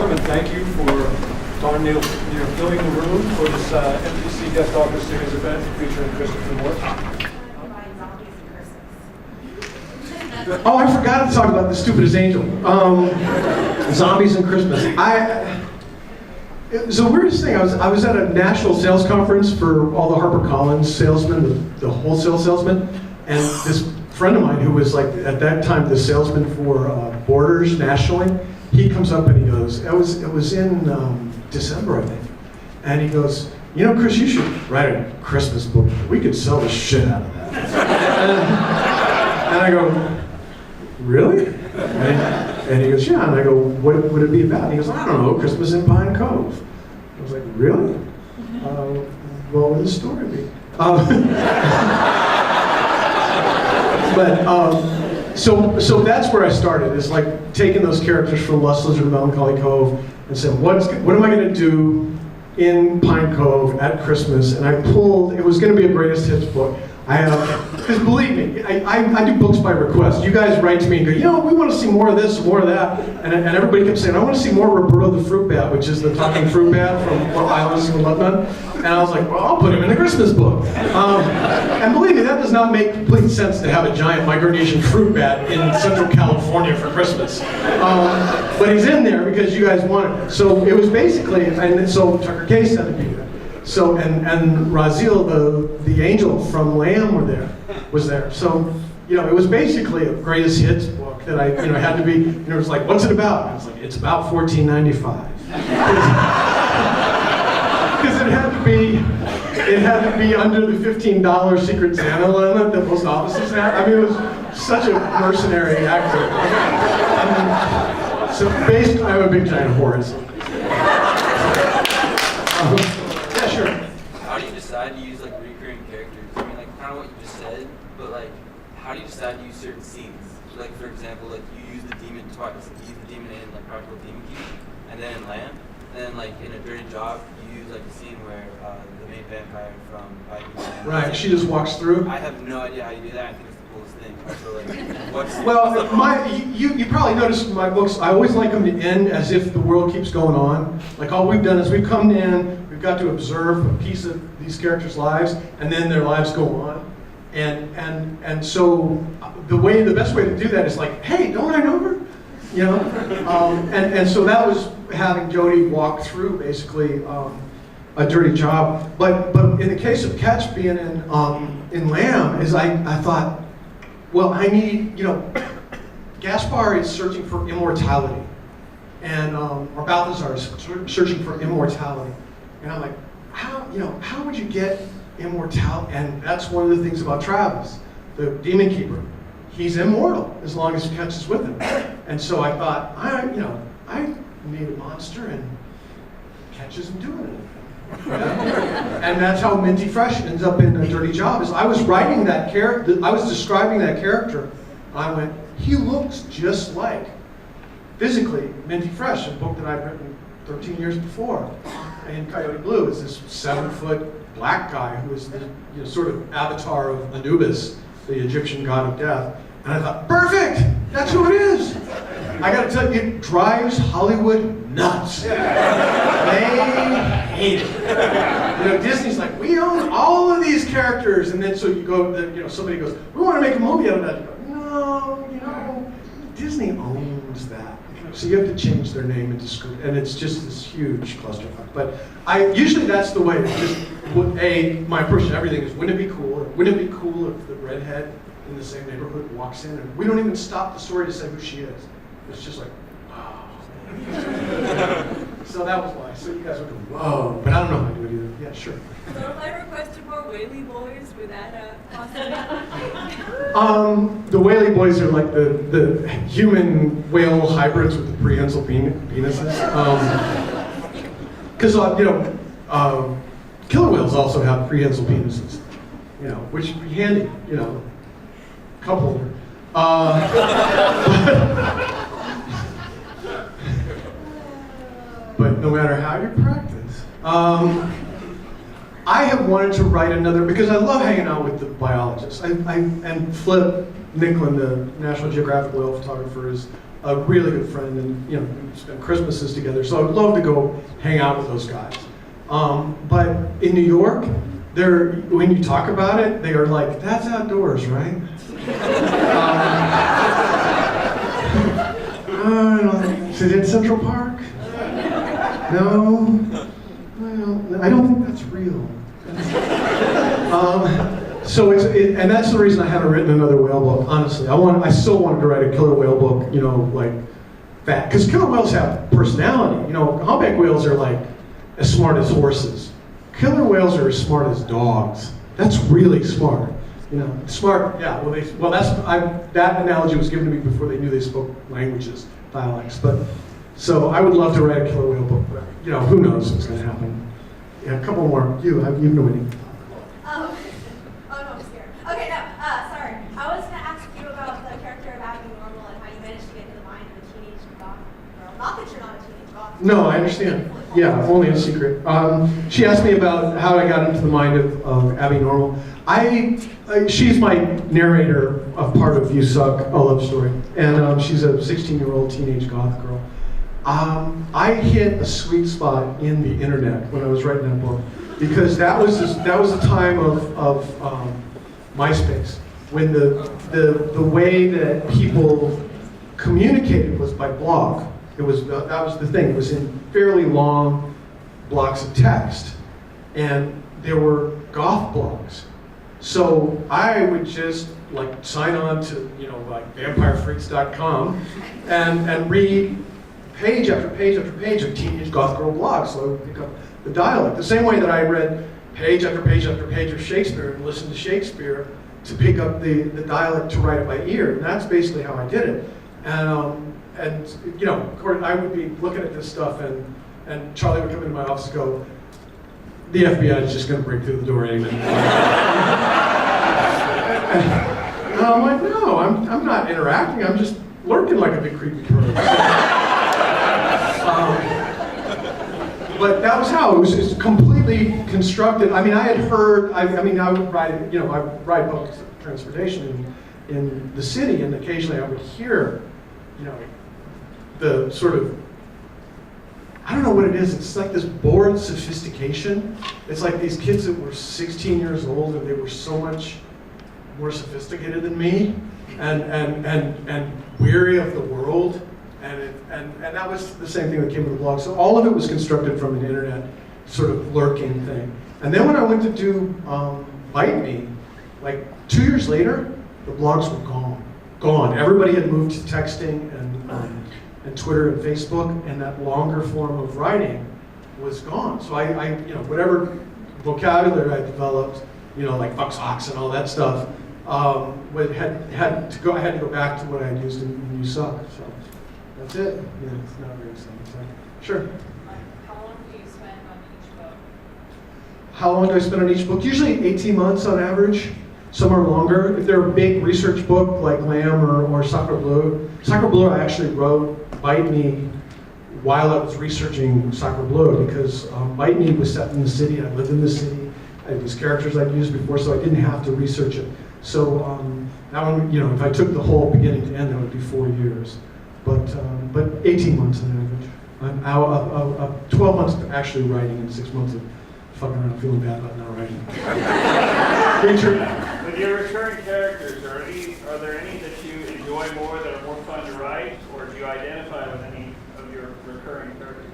welcome and thank you for Don Neal filling the room for this MPC Guest Author Series event featuring Christopher Moore. Oh, I forgot to talk about The Stupidest Angel. Zombies and Christmas. It was the weirdest thing. I was at a national sales conference for all the HarperCollins salesmen, the wholesale salesmen, and this friend of mine who was like at that time the salesman for Borders nationally, he comes up and he goes, it was in December, I think, and he goes, you know, Chris, you should write a Christmas book. We could sell the shit out of that. and I go, really? And he goes, yeah. And I go, what would it be about? And he goes, I don't know, Christmas in Pine Cove. I was like, really? What would the story be? So that's where I started. Is like taking those characters from Lost Lizard and Melancholy Cove and saying, what am I going to do in Pine Cove at Christmas? And I pulled. It was going to be a greatest hits book. Because believe me, I do books by request. You guys write to me and go, you know, we want to see more of this, more of that. And everybody kept saying, I want to see more Roberto the Fruit Bat, which is the talking fruit bat from Islands in Lebanon. And I was like, well, I'll put him in a Christmas book. And believe me, that does not make complete sense to have a giant Micronesian fruit bat in Central California for Christmas. But he's in there because you guys wanted it. So it was basically, and so Tucker Case had to be there. So and Raziel, the angel from Lamb was there. So you know, it was basically a greatest hits book that I had to be. It was like, what's it about? And I was like, it's about 1495. Because it had to be under the $15 Secret Santa limit that most offices had. I mean, it was such a mercenary actor. So basically, I'm a big giant Horace. Yeah, sure. How do you decide to use like recurring characters? I mean, like kind of what you just said, but like, how do you decide to use certain scenes? Like, for example, like you use the demon twice. You use the demon in like Practical Demon Key, and then in Lamb, and then like in A Dirty Job, you use like a scene where the main vampire from Vikings. Right, she just walks through. I have no idea how you do that. I think it's the coolest thing. So like, what's you probably noticed in my books, I always like them to end as if the world keeps going on. Like all we've done is we've come in, we've got to observe a piece of these characters' lives, and then their lives go on. And so the best way to do that is like, hey, don't I know her? You know? And so that was having Jodie walk through basically A Dirty Job. But in the case of Ketch being in Lamb, is I thought, well, I need, Gaspar is searching for immortality, and or Balthazar is searching for immortality, and I'm like, how would you get immortality? And that's one of the things about Travis, the Demon Keeper. He's immortal as long as Ketch is with him. And so I thought, I need a monster, and Ketch isn't doing anything. And that's how Minty Fresh ends up in A Dirty Job. Is I was writing that character, I was describing that character. I went, he looks just like, physically, Minty Fresh, a book that I'd written 13 years before. And Coyote Blue is this 7-foot black guy who is the sort of avatar of Anubis, the Egyptian god of death. And I thought, perfect! That's who it is! I gotta tell you, it drives Hollywood nuts. They hate it. Disney's like, we own all of these characters, and then so you go, somebody goes, we want to make a movie out of that. You go, no, Disney owns that. So you have to change their name and description, and it's just this huge clusterfuck. But usually that's the way. My approach to everything is, wouldn't it be cool? Wouldn't it be cool if the redhead in the same neighborhood walks in, and we don't even stop the story to say who she is. It's just like, wow. So that was why. So you guys would go, whoa. But I don't know how to do it either. Yeah, sure. So if I requested more Whaley Boys, would that possibly? The Whaley Boys are like the human whale hybrids with the prehensile penises. Because killer whales also have prehensile penises. Which would be handy. Couple of them. But no matter how you practice, I have wanted to write another, because I love hanging out with the biologists. And Flip Nicklin, the National Geographic whale photographer, is a really good friend, and we spent Christmases together. So I would love to go hang out with those guys. But in New York, when you talk about it, they are like, "That's outdoors, right?" Is it in Central Park? No. Well, I don't think that's real. So and that's the reason I haven't written another whale book. Honestly, I still wanted to write a killer whale book. Like that, because killer whales have personality. Humpback whales are like as smart as horses. Killer whales are as smart as dogs. That's really smart. Smart. Yeah. Well, that analogy was given to me before they knew they spoke languages, dialects. But so I would love to write a killer whale book. But, who knows what's going to happen? Yeah, a couple more. You know any? Oh no, I'm scared. Okay, no, sorry. I was gonna ask you about the character of Abby Normal and how you managed to get into the mind of a teenage goth girl. Not that you're not a teenage goth. No, I understand. Yeah, only a secret. She asked me about how I got into the mind of Abby Normal. She's my narrator of part of You Suck, a love story. And she's a 16-year-old teenage goth girl. I hit a sweet spot in the internet when I was writing that book, because that was a time of MySpace, when the way that people communicated was by blog. That was the thing. It was in fairly long blocks of text, and there were goth blogs. So I would just sign on to vampirefreaks.com and read page after page after page of teenage goth girl blogs. So I would pick up the dialect. The same way that I read page after page after page of Shakespeare and listened to Shakespeare to pick up the dialect to write it by ear. And that's basically how I did it. And of course, I would be looking at this stuff, and Charlie would come into my office and go, "The FBI is just going to break through the door any minute." And I'm like, "No, I'm not interacting. I'm just lurking like a big creepy bird." But that was how it was completely constructed. I mean, I had heard. I would ride. I ride public transportation in the city, and occasionally I would hear, the sort of, I don't know what it is. It's like this bored sophistication. It's like these kids that were 16 years old and they were so much more sophisticated than me, and weary of the world. And that was the same thing that came with the blog. So all of it was constructed from an internet sort of lurking thing. And then when I went to do Bite Me, 2 years later, the blogs were gone. Everybody had moved to texting and Twitter and Facebook, and that longer form of writing was gone. So I whatever vocabulary I developed, like fuck socks and all that stuff, I had to go back to what I had used in You Suck. So that's it. Yeah, it's not very exciting. Sure. How long do you spend on each book? How long do I spend on each book? Usually 18 months on average. Some are longer. If they're a big research book like Lamb or Sacre Bleu. Sacre Bleu, I actually wrote Bite Me while I was researching Sacre Bleu, because Bite Me was set in the city. I lived in the city. I had these characters I'd used before, so I didn't have to research it. So that one, if I took the whole beginning to end, that would be 4 years. But 18 months on average. 12 months of actually writing and 6 months of fucking around feeling bad about not writing. With your recurring characters, are there any that you enjoy more that are more fun to write, or do you identify with any of your recurring characters?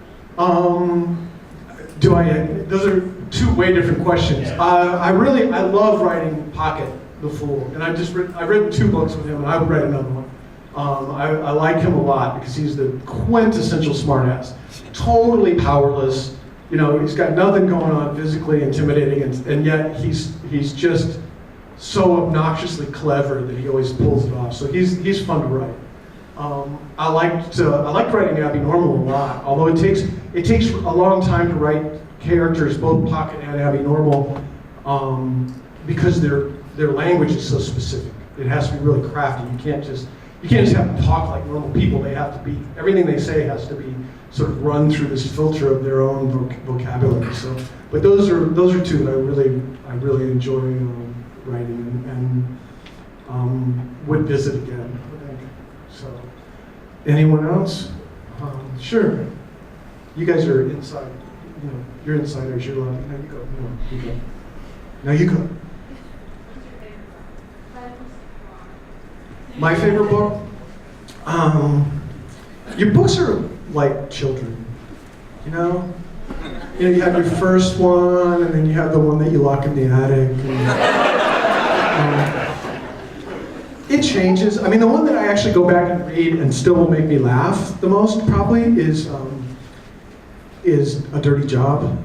Those are two way different questions. Yeah. I love writing Pocket the Fool, and I've written 2 books with him, and I would write another one. I like him a lot because he's the quintessential smartass, totally powerless. He's got nothing going on physically intimidating, and yet he's just so obnoxiously clever that he always pulls it off. So he's fun to write. I liked writing Abby Normal a lot, although it takes a long time to write characters, both Pocket and Abby Normal, because their language is so specific. It has to be really crafty. You can't just have them talk like normal people. They have to be, everything they say has to be sort of run through this filter of their own vocabulary. So, but those are 2 that I really enjoy writing and would visit again, I think. So, Anyone else? Sure. You guys are inside. You're insiders. You're allowed. No, you go. No, you go. No, you go. My favorite book? Your books are like children, you know? You have your first one, and then you have the one that you lock in the attic. It changes. I mean, the one that I actually go back and read and still will make me laugh the most, probably, is A Dirty Job.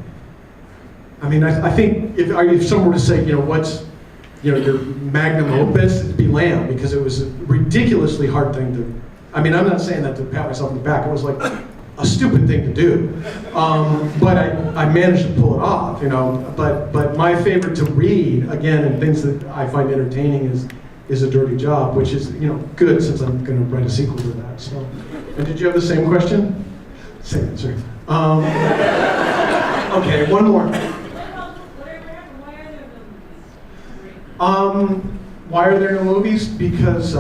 I mean, I think if someone were to say, what's your magnum opus, it'd be Lamb, because it was a ridiculously hard thing to. I mean, I'm not saying that to pat myself on the back. It was like a stupid thing to do, but I managed to pull it off, But my favorite to read, again, and things that I find entertaining is A Dirty Job, which is good, since I'm going to write a sequel to that. So, and did you have the same question? Same answer. Okay, one more. Why are there no movies? Because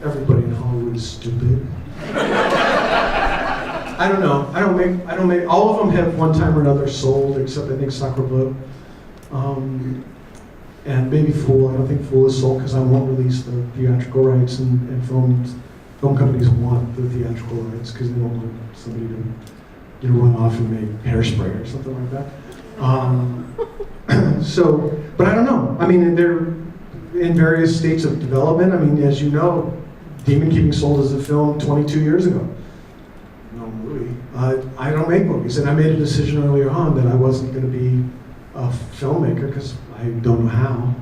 everybody in Hollywood is stupid. I don't know. I don't make. All of them have one time or another sold, except I think Sacre Bleu. And maybe Fool. I don't think Fool is sold because I won't release the theatrical rights, and film companies want the theatrical rights because they don't want somebody to run off and make Hairspray or something like that. But I don't know. I mean, they're in various states of development. I mean, as you know, Demon Keeping sold as a film 22 years ago. No movie. I don't make movies, and I made a decision earlier on that I wasn't going to be a filmmaker because I don't know how.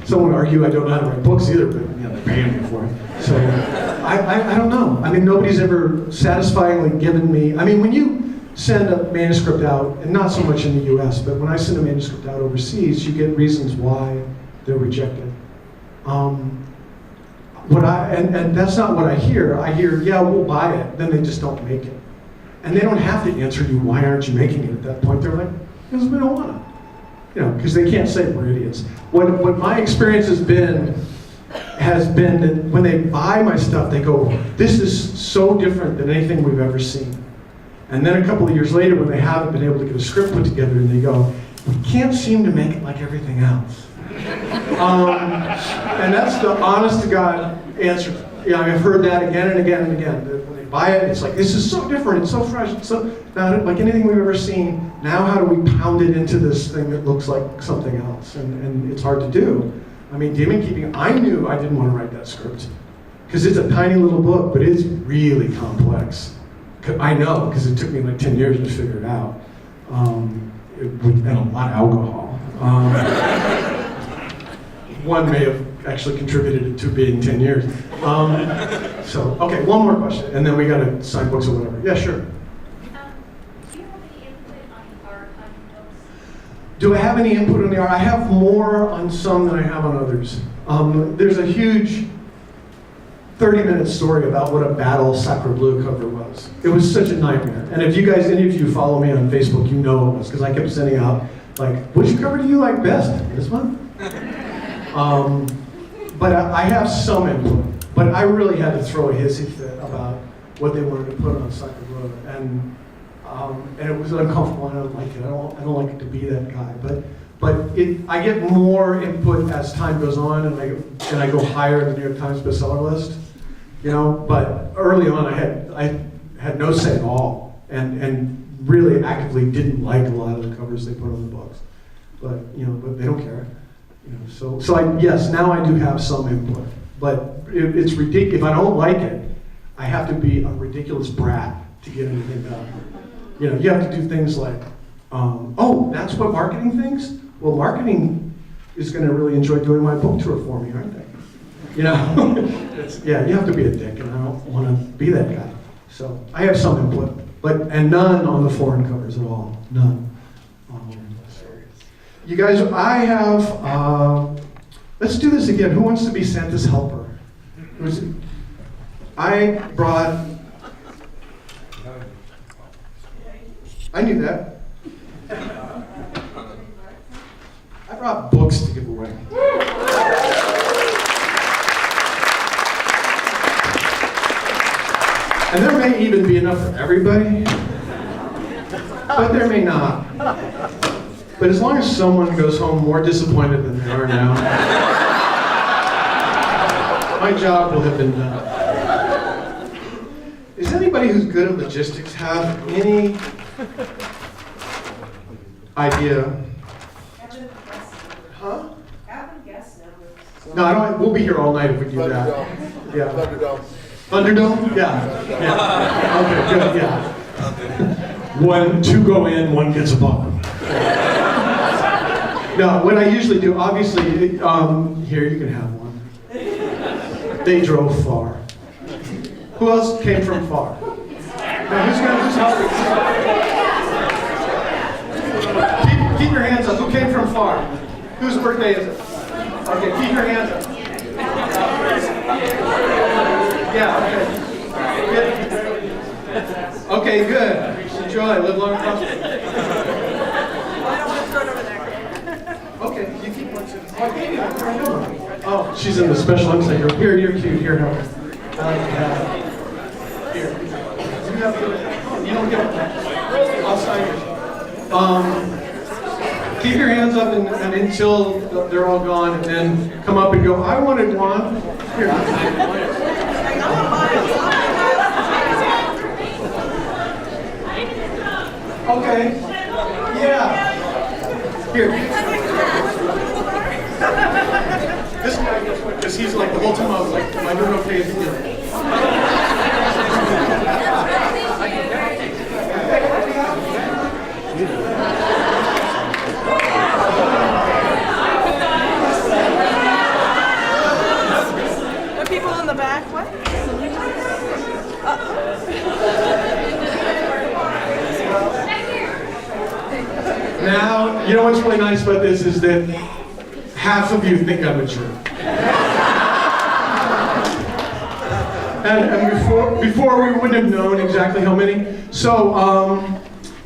Some would argue I don't know how to write books either, but they're paying me for it. So I don't know. I mean, nobody's ever satisfyingly given me. I mean, when you send a manuscript out, and not so much in the U.S., but when I send a manuscript out overseas, you get reasons why they're rejected. And that's not what I hear. I hear, yeah, we'll buy it. Then they just don't make it. And they don't have to answer you, why aren't you making it at that point? They're like, because we don't want to. Because they can't say we're idiots. What my experience has been that when they buy my stuff, they go, this is so different than anything we've ever seen. And then a couple of years later, when they haven't been able to get a script put together, and they go, we can't seem to make it like everything else. And that's the honest to God answer. I've heard that again and again and again. That when they buy it, it's like, this is so different, it's so fresh, it's so not like anything we've ever seen. Now how do we pound it into this thing that looks like something else? And it's hard to do. I mean, Demon Keeping, I knew I didn't want to write that script. Because it's a tiny little book, but it's really complex. I know, because it took me like 10 years to figure it out. And a lot of alcohol. One may have actually contributed to being 10 years. Okay, one more question, and then we got to sign books or whatever. Yeah, sure. Do you have any input on the art on your books? Do I have any input on the art? I have more on some than I have on others. There's a huge 30-minute story about what a battle Sacre Bleu cover was. It was such a nightmare. And if you guys, any of you follow me on Facebook, you know it was, because I kept sending out, like, which cover do you like best? This one? But I have some input. But I really had to throw a hissy fit about what they wanted to put on Sacre Bleu. And it was uncomfortable, and I don't like it. I don't like it to be that guy. But I get more input as time goes on, and I go higher in the New York Times bestseller list. But early on I had no say at all, and really actively didn't like a lot of the covers they put on the books. But they don't care. Yes, now I do have some input, but it's ridiculous. If I don't like it, I have to be a ridiculous brat to get anything done. You have to do things like, that's what marketing thinks? Well, marketing is going to really enjoy doing my book tour for me, aren't they? You have to be a dick, and I don't want to be that guy. So I have some input, and none on the foreign covers at all. None. You guys, I have. Let's do this again. Who wants to be Santa's helper? I brought. I knew that. I brought books to give away. And there may even be enough for everybody, but there may not. But as long as someone goes home more disappointed than they are now, my job will have been done. Is anybody who's good at logistics have any idea? Huh? No, I don't. We'll be here all night if we do that. Yeah. Thunderdome. Thunderdome? Yeah. Yeah. Okay, good, yeah. Two go in, one gets a ball. No, what I usually do, obviously, here, you can have one. They drove far. Who else came from far? Now, who's keep your hands up. Who came from far? Whose birthday is it? Okay, keep your hands up. Yeah, okay. Okay, good. Enjoy. Live long and prosper. Okay, you keep one. Oh, she's in the special Olympics group. Here, you're cute. Here, help. Here. You don't get it. I'll sign yours. Keep your hands up and until they're all gone, and then come up and go, I wanted one. Here. Okay. Yeah. Here. This guy gets one, because he's like, the whole time I was like, am I doing okay as you? People in the back, what? Now, you know what's really nice about this is that half of you think I'm a jerk. And before we wouldn't have known exactly how many. So,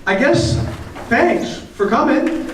I guess, thanks for coming.